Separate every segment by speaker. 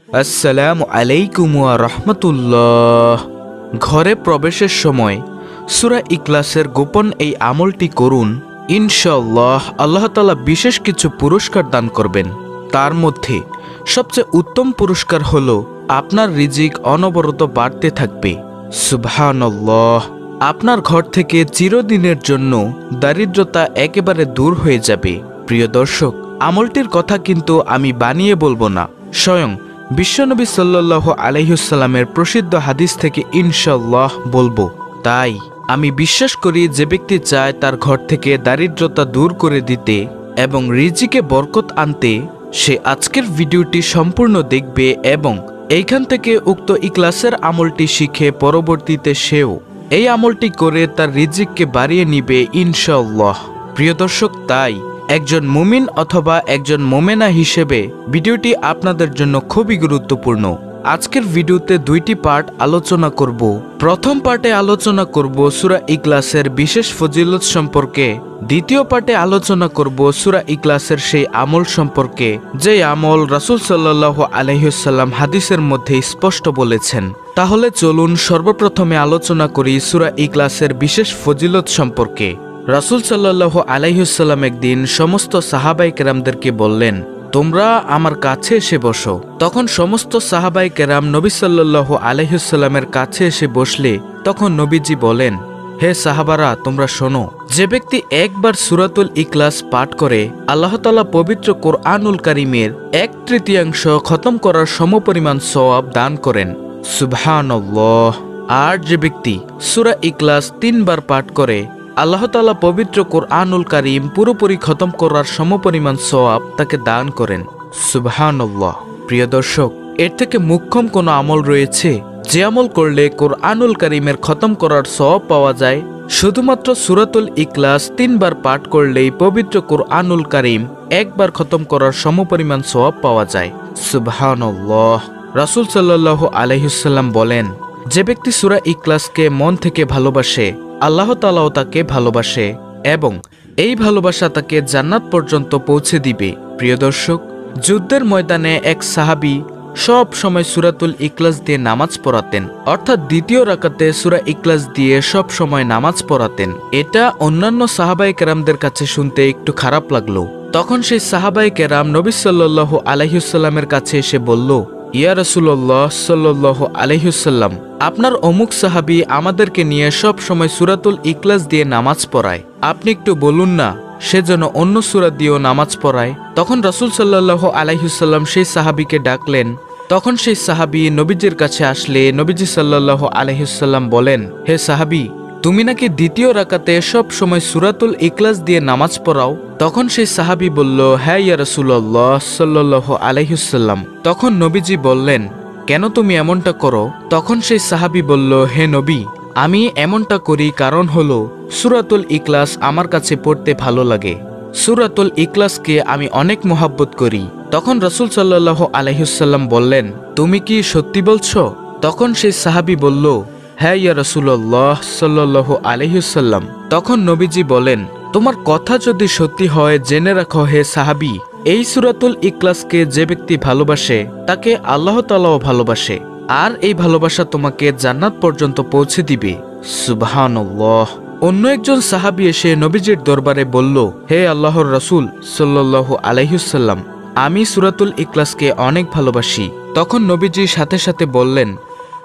Speaker 1: আসসালামু আলাইকুম ওয়া রাহমাতুল্লাহ। ঘরে প্রবেশের সময় সূরা ইখলাসের গোপন এই আমলটি করুন। ইনশাআল্লাহ আল্লাহ তাআলা বিশেষ কিছু পুরস্কার দান করবেন। তার মধ্যে সবচেয়ে উত্তম পুরস্কার হলো আপনার রিজিক অনবরত বাড়তে থাকবে। সুবহানাল্লাহ। আপনার ঘর থেকে চিরদিনের জন্য দারিদ্রতা একেবারে দূর হয়ে যাবে। প্রিয় দর্শক, আমলটির কথা কিন্তু আমি বানিয়ে বলবো না, স্বয়ং বিশ্বনবী সাল্লাল্লাহু আলাইহি ওয়াসাল্লামের প্রসিদ্ধ হাদিস থেকে ইনশাআল্লাহ বলবো। তাই আমি বিশ্বাস করি যে ব্যক্তি চায় তার ঘর থেকে দারিদ্রতা দূর করে দিতে এবং রিজিকে বরকত আনতে, সে আজকের ভিডিওটি সম্পূর্ণ দেখবে এবং এইখান থেকে উক্ত ইখলাসের আমলটি শিখে পরবর্তীতে সেও এই আমলটি করে তার রিজিককে বাড়িয়ে নিবে ইনশাআল্লাহ। প্রিয় দর্শক, তাই একজন মুমিন অথবা একজন মোমেনা হিসেবে ভিডিওটি আপনাদের জন্য খুবই গুরুত্বপূর্ণ। আজকের ভিডিওতে দুইটি পার্ট আলোচনা করব। প্রথম পার্টে আলোচনা করব সূরা ইখলাসের বিশেষ ফজিলত সম্পর্কে, দ্বিতীয় পার্টে আলোচনা করব সূরা ইখলাসের সেই আমল সম্পর্কে যে আমল রাসূল সাল্লাল্লাহু আলাইহি ওয়াসাল্লাম হাদিসের মধ্যে স্পষ্ট বলেছেন। তাহলে চলুন সর্বপ্রথমে আলোচনা করি সূরা ইখলাসের বিশেষ ফজিলত সম্পর্কে। রাসূল সাল্লাল্লাহু আলাইহি ওয়াসাল্লাম একদিন সমস্ত সাহাবায়ে কেরামদেরকে বললেন, তোমরা আমার কাছে এসে বসো। তখন সমস্ত সাহাবায়ে কেরাম নবী সাল্লাল্লাহু আলাইহি ওয়াসাল্লামের কাছে এসে বসলে তখন নবীজি বলেন, হে সাহাবারা, তোমরা শোনো, যে ব্যক্তি একবার সূরাতুল ইখলাস পাঠ করে আল্লাহ তাআলা পবিত্র কোরআনুল কারীমের 1/3 খতম করার সমপরিমাণ সওয়াব দান করেন। সুবহানাল্লাহ। আর যে ব্যক্তি সূরা ইখলাস 3 বার পাঠ করে আল্লাহ তাআলা পবিত্র কোরআনুল কারীম পুরোপুরি খতম করার সমপরিমাণ সওয়াব তাকে দান করেন। সুবহানাল্লাহ। প্রিয় দর্শক, এর থেকে মুখ্যম কোনো আমল রয়েছে যে আমল করলে কোরআনুল কারীমের খতম করার সওয়াব পাওয়া যায়? শুধুমাত্র সূরাতুল ইখলাস 3 বার পাঠ করলেই পবিত্র কোরআনুল কারীম একবার খতম করার সমপরিমাণ সওয়াব পাওয়া যায়। সুবহানাল্লাহ। রাসূল সাল্লাল্লাহু আলাইহি ওয়াসাল্লাম বলেন, যে ব্যক্তি সূরা ইখলাসকে মন থেকে ভালোবাসে আল্লাহ তাআলাও তাকে ভালোবাসে এবং এই ভালোবাসা তাকে জান্নাত পর্যন্ত পৌঁছে দিবে। প্রিয় দর্শক, যুদ্ধের ময়দানে এক সাহাবী সব সময় সূরাতুল ইখলাস দিয়ে নামাজ পড়াতেন, অর্থাৎ দ্বিতীয় রাকাতে সূরা ইখলাস দিয়ে সব সময় নামাজ পড়াতেন। এটা অন্যান্য সাহাবায়ে কেরামদের কাছে শুনতে একটু খারাপ লাগলো। তখন সেই সাহাবায়ে কেরাম নবী সাল্লাল্লাহু আলাইহি ওয়াসাল্লামের কাছে এসে বলল, ইয়া রাসূলুল্লাহ সাল্লাল্লাহু আলাইহি ওয়াসাল্লাম, আপনার অমুক সাহাবী আমাদেরকে নিয়ে সব সময় সূরাতুল ইখলাস দিয়ে নামাজ পড়ায়, আপনি একটু বলুন না সে যেন অন্য সূরা দিয়েও নামাজ পড়ায়। তখন রাসূল সাল্লাল্লাহু আলাইহি ওয়াসাল্লাম সেই সাহাবীকে ডাকলেন। তখন সেই সাহাবী নবীজির কাছে আসলে নবীজি সাল্লাল্লাহু আলাইহি ওয়াসাল্লাম বলেন, হে সাহাবী, তুমি নাকি দ্বিতীয় রাকাতে সব সময় সূরাতুল ইখলাস দিয়ে নামাজ পড়াও? তখন সেই সাহাবী বলল, হ্যাঁ ইয়া রাসূলুল্লাহ সাল্লাল্লাহু আলাইহি ওয়াসাল্লাম। তখন নবীজি বললেন, কেন তুমি এমনটা করো? তখন সেই সাহাবী বলল, হে নবী, আমি এমনটা করি কারণ হলো সূরাতুল ইখলাস আমার কাছে পড়তে ভালো লাগে, সূরাতুল ইখলাসকে আমি অনেক মহব্বত করি। তখন রাসূল সাল্লাল্লাহু আলাইহি ওয়াসাল্লাম বললেন, তুমি কি সত্যি বলছো? তখন সেই সাহাবী বলল, হ্যাঁ ইয়া রাসূলুল্লাহ সাল্লাল্লাহু আলাইহি ওয়াসাল্লাম। তখন নবীজি বলেন, তোমার কথা যদি সত্যি হয় জেনে রাখো হে সাহাবী, এই সূরাতুল ইখলাসকে যে ব্যক্তি ভালোবাসে তাকে আল্লাহ তাআলাও ভালোবাসে, আর এই ভালোবাসা তোমাকে জান্নাত পর্যন্ত পৌঁছে দিবে। সুবহানাল্লাহ। অন্য একজন সাহাবী এসে নবীজির দরবারে বলল, হে আল্লাহর রাসূল সাল্লাল্লাহু আলাইহি ওয়াসাল্লাম, আমি সূরাতুল ইখলাসকে অনেক ভালোবাসি। তখন নবীজি সাথে সাথে বললেন,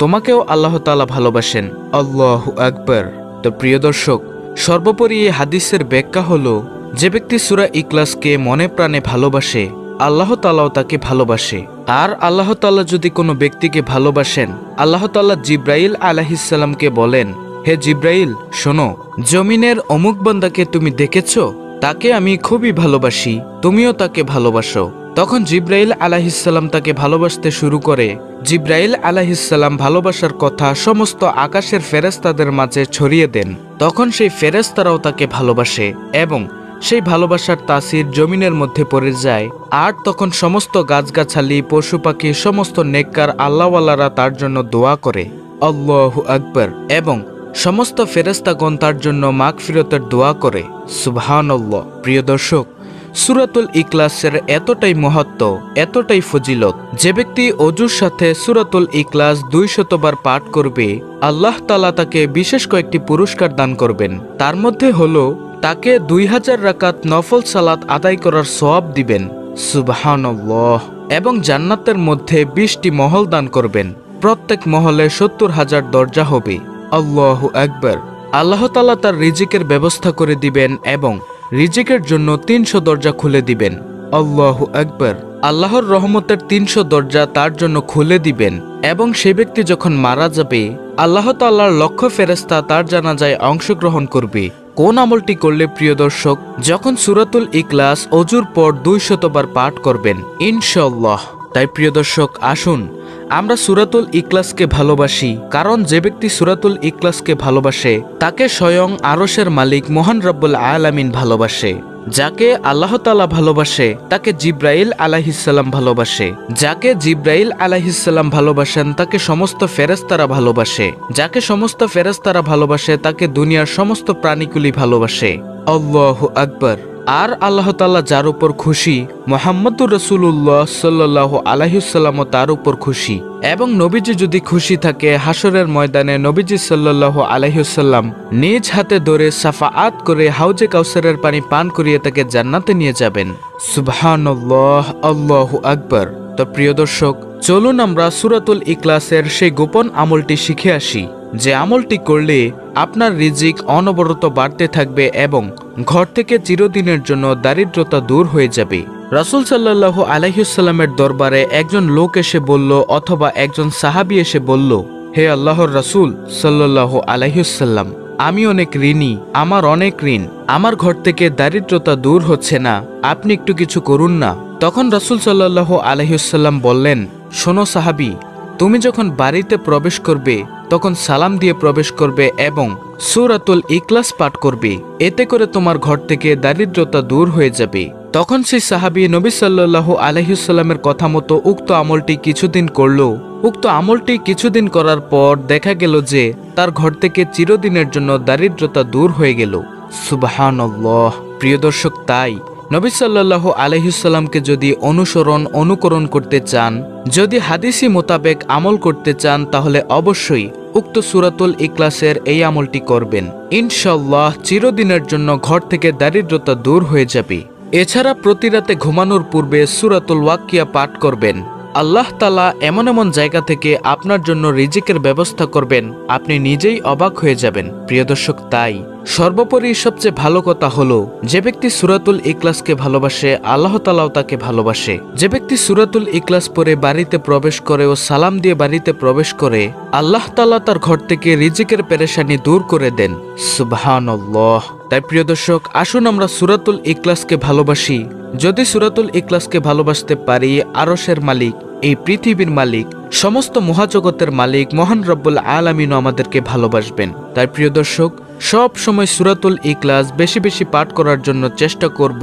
Speaker 1: তোমাকেও আল্লাহ তাআলা ভালোবাসেন। আল্লাহু আকবার। তো প্রিয় দর্শক, সর্বোপরি এই হাদিসের ব্যাখ্যা হলো, যে ব্যক্তি সূরা ইখলাসকে মনে প্রাণে ভালোবাসে আল্লাহ তাআলাও তাকে ভালোবাসে। আর আল্লাহ তাআলা যদি কোনো ব্যক্তিকে ভালোবাসেন, আল্লাহ তাআলা জিব্রাইল আলাইহিস সালামকে বলেন, হে জিব্রাইল, শোনো, জমিনের অমুক বান্দাকে তুমি দেখেছো? তাকে আমি খুবই ভালোবাসি, তুমিও তাকে ভালোবাসো। তখন জিব্রাইল আলাইহিস সালাম তাকে ভালোবাসতে শুরু করে। জিব্রাইল আলাইহিস সালাম ভালোবাসার কথা সমস্ত আকাশের ফেরেশতাদের মাঝে ছড়িয়ে দেন। তখন সেই ফেরেশতারাও তাকে ভালোবাসে এবং সেই ভালোবাসার তাসির জমিনের মধ্যে পড়ে যায়। আর তখন সমস্ত গাছগাছালি, পশু পাখি, সমস্ত নেককার আল্লাহওয়ালারা তার জন্য দোয়া করে। আল্লাহু আকবার। এবং সমস্ত ফেরেশতাগণ তার জন্য মাগফিরাতের দোয়া করে। সুবহানাল্লাহ। প্রিয় দর্শক, সূরাতুল ইখলাসের এতটাই মহত্ব, এতটাই ফজিলত, যে ব্যক্তি অজুর সাথে সূরাতুল ইখলাস 200 বার পাঠ করবে, আল্লাহ তাআলা তাকে বিশেষ কয়েকটি পুরস্কার দান করবেন। তার মধ্যে হলো তাকে 2000 রাকাত নফল সালাত আদায় করার সওয়াব দিবেন, সুবহানাল্লাহ, এবং জান্নাতের মধ্যে 20টি মহল দান করবেন। প্রত্যেক মহলে 70,000 দরজা হবে। আল্লাহু আকবার। আল্লাহ তাআলা তার রিজিকের ব্যবস্থা করে দিবেন এবং রিজিকের জন্য 300 দরজা খুলে দিবেন। আল্লাহু আকবার। আল্লাহর রহমতের 300 দরজা তার জন্য খুলে দিবেন এবং সে ব্যক্তি যখন মারা যাবে, আল্লাহ তাআলার লক্ষ ফেরেশতা তার জানাজায় অংশগ্রহণ করবে। কোন আমলটি করলে প্রিয় দর্শক? যখন সূরাতুল ইখলাস অজুর পর 200 বার পাঠ করবেন ইনশাআল্লাহ। তাই প্রিয় দর্শক, আসুন আমরা সূরাতুল ইখলাসকে ভালোবাসি, কারণ যে ব্যক্তি সূরাতুল ইখলাসকে ভালোবাসে তাকে স্বয়ং আরশের মালিক মহান রব্বুল আলামিন ভালোবাসে। যাকে আল্লাহ তাআলা ভালোবাসে তাকে জিব্রাইল আলাইহিসসালাম ভালোবাসে। যাকে জিব্রাইল আলাইহিসসালাম ভালোবাসেন তাকে সমস্ত ফেরেশতারা ভালোবাসে। যাকে সমস্ত ফেরেশতারা ভালোবাসে তাকে দুনিয়ার সমস্ত প্রাণীগুলি ভালোবাসে। আল্লাহু আকবার। আর আল্লাহ তাআলা যার উপর খুশি, মুহাম্মদুর রাসূলুল্লাহ সাল্লাল্লাহু আলাইহি ওয়াসাল্লামও তার উপর খুশি। এবং নবীজি যদি খুশি থাকে, হাসরের ময়দানে নবীজি সাল্লাল্লাহু আলাইহি ওয়াসাল্লাম নিজ হাতে ধরে শাফাআত করে হাউজে কাউসারের পানি পান করিয়ে তাকে জান্নাতে নিয়ে যাবেন। সুবহানাল্লাহ, আল্লাহু আকবার। তো প্রিয় দর্শক, চলুন আমরা সূরাতুল ইখলাসের সেই গোপন আমলটি শিখে আসি, যে আমলটি করলে আপনার রিজিক অনবরত বাড়তে থাকবে এবং ঘর থেকে চিরদিনের জন্য দারিদ্রতা দূর হয়ে যাবে। রাসূল সাল্লাল্লাহু আলাইহি ওয়াসাল্লামের দরবারে একজন লোক এসে বলল, অথবা একজন সাহাবী এসে বলল, হে আল্লাহর রাসূল সাল্লাল্লাহু আলাইহি ওয়াসাল্লাম, আমি অনেক ঋণী, আমার অনেক ঋণ, আমার ঘর থেকে দারিদ্রতা দূর হচ্ছে না, আপনি একটু কিছু করুন না। তখন রাসূল সাল্লাল্লাহু আলাইহি ওয়াসাল্লাম বললেন, শোনো সাহাবী, তুমি যখন বাড়িতে প্রবেশ করবে তখন সালাম দিয়ে প্রবেশ করবে এবং সূরাতুল ইখলাস পাঠ করবে, এতে করে তোমার ঘর থেকে দারিদ্রতা দূর হয়ে যাবে। তখন সেই সাহাবী নবী সাল্লাল্লাহু আলাইহি ওয়াসাল্লামের কথা মতো উক্ত আমলটি কিছুদিন করল। উক্ত আমলটি কিছুদিন করার পর দেখা গেল যে তার ঘর থেকে চিরদিনের জন্য দারিদ্রতা দূর হয়ে গেল। সুবহানাল্লাহ। প্রিয় দর্শক, তাই নবী সাল্লাল্লাহু আলাইহি ওয়াসাল্লামকে যদি অনুকরণ করতে চান, যদি হাদিসি মোতাবেক আমল করতে চান, তাহলে অবশ্যই উক্ত সূরাতুল ইখলাসের এই আমলটি করবেন। ইনশাআল্লাহ চিরদিনের জন্য ঘর থেকে দারিদ্রতা দূর হয়ে যাবে। এছাড়া প্রতি রাতে ঘুমানোর পূর্বে সূরাতুল ওয়াকিয়া পাঠ করবেন। আল্লাহ তাআলা এমন এমন জায়গা থেকে আপনার জন্য রিজিকের ব্যবস্থা করবেন, আপনি নিজেই অবাক হয়ে যাবেন। প্রিয় দর্শক, তাই সর্বোপরি সবচেয়ে ভালো কথা হলো, যে ব্যক্তি সূরাতুল ইখলাসকে ভালোবাসে আল্লাহ তাআলাও তাকে ভালোবাসে। যে ব্যক্তি সূরাতুল ইখলাস পড়ে বাড়িতে প্রবেশ করে ও সালাম দিয়ে বাড়িতে প্রবেশ করে, আল্লাহ তাআলা তার ঘর থেকে রিজিকের পেরেশানি দূর করে দেন। সুবহানাল্লাহ। তাই প্রিয় দর্শক, আসুন আমরা সূরাতুল ইখলাসকে ভালোবাসি। যদি সূরাতুল ইখলাসকে ভালোবাসতে পারি, আরশের মালিক, এই পৃথিবীর মালিক, সমস্ত মহাজগতের মালিক মহান রব্বুল আলামিন আমাদেরকে ভালোবাসবেন। তাই প্রিয় দর্শক, সব সময় সূরাতুল ইখলাস বেশি বেশি পাঠ করার জন্য চেষ্টা করব।